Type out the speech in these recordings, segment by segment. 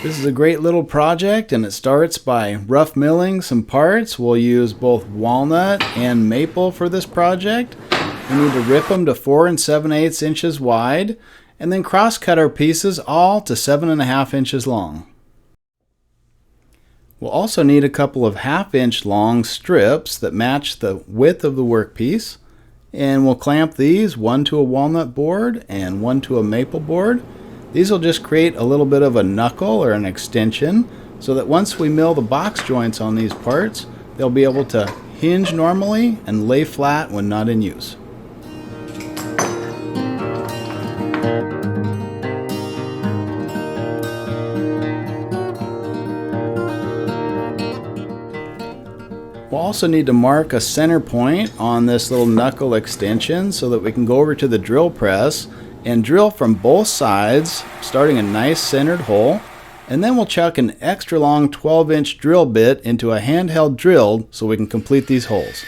This is a great little project, and it starts by rough milling some parts. We'll use both walnut and maple for this project. We need to rip them to 4 7/8 inches wide, and then cross cut our pieces all to 7.5 inches long. We'll also need a couple of 1/2 inch long strips that match the width of the workpiece, and we'll clamp these, one to a walnut board and one to a maple board. These will just create a little bit of a knuckle or an extension so that once we mill the box joints on these parts, they'll be able to hinge normally and lay flat when not in use. We'll also need to mark a center point on this little knuckle extension so that we can go over to the drill press and drill from both sides, starting a nice centered hole, and then we'll chuck an extra long 12-inch drill bit into a handheld drill so we can complete these holes.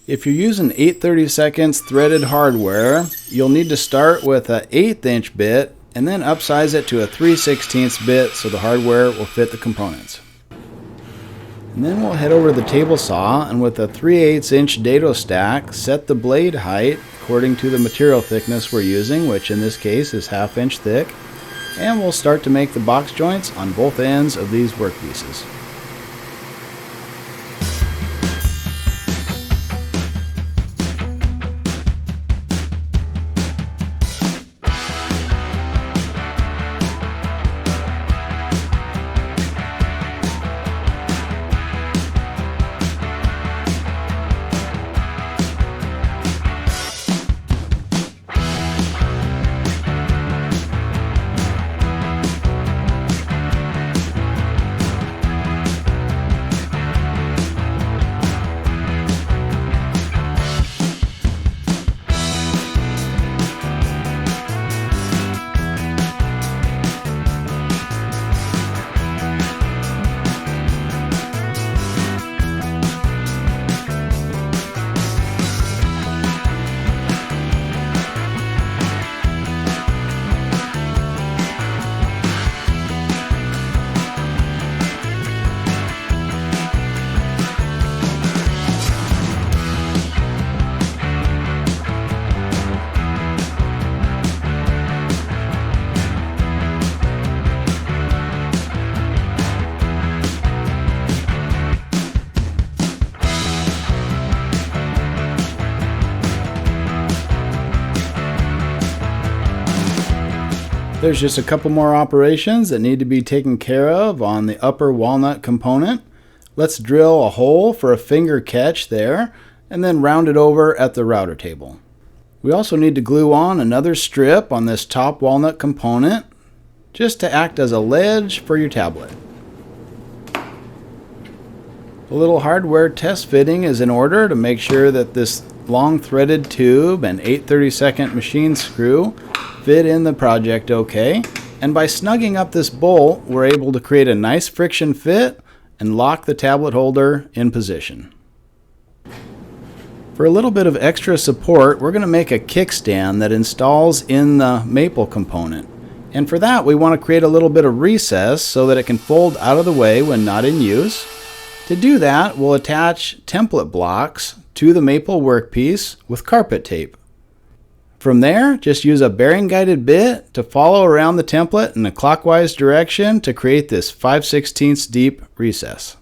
If you're using 8/32 threaded hardware, you'll need to start with an 1/8 inch bit and then upsize it to a 3/16 bit so the hardware will fit the components. And then we'll head over to the table saw, and with a 3/8 inch dado stack, set the blade height according to the material thickness we're using, which in this case is 1/2 inch thick, and we'll start to make the box joints on both ends of these workpieces. There's just a couple more operations that need to be taken care of on the upper walnut component. Let's drill a hole for a finger catch there and then round it over at the router table. We also need to glue on another strip on this top walnut component just to act as a ledge for your tablet. A little hardware test fitting is in order to make sure that this long threaded tube and 8/32 machine screw fit in the project okay, and by snugging up this bolt we're able to create a nice friction fit and lock the tablet holder in position. For a little bit of extra support, we're going to make a kickstand that installs in the maple component, and for that we want to create a little bit of recess so that it can fold out of the way when not in use. To do that, we'll attach template blocks to the maple workpiece with carpet tape. From there, just use a bearing guided bit to follow around the template in a clockwise direction to create this 5/16 deep recess.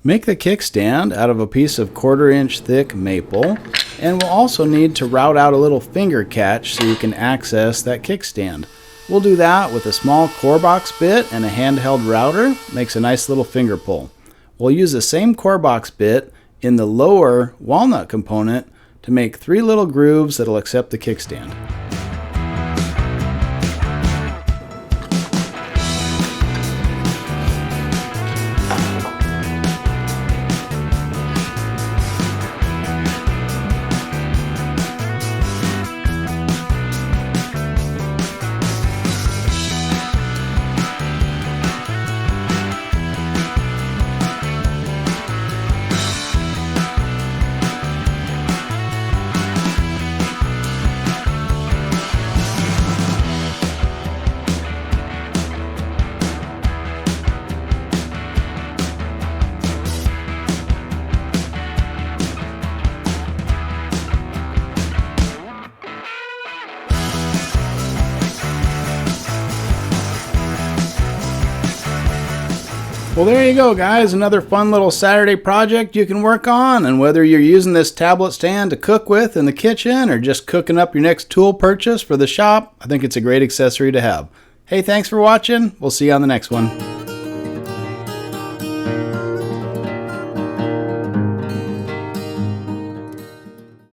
Make the kickstand out of a piece of 1/4 inch thick maple, and we'll also need to route out a little finger catch so you can access that kickstand. We'll do that with a small core box bit and a handheld router. Makes a nice little finger pull. We'll use the same core box bit in the lower walnut component to make 3 little grooves that'll accept the kickstand. Well, there you go, guys. Another fun little Saturday project you can work on. And whether you're using this tablet stand to cook with in the kitchen or just cooking up your next tool purchase for the shop, I think it's a great accessory to have. Hey, thanks for watching. We'll see you on the next one.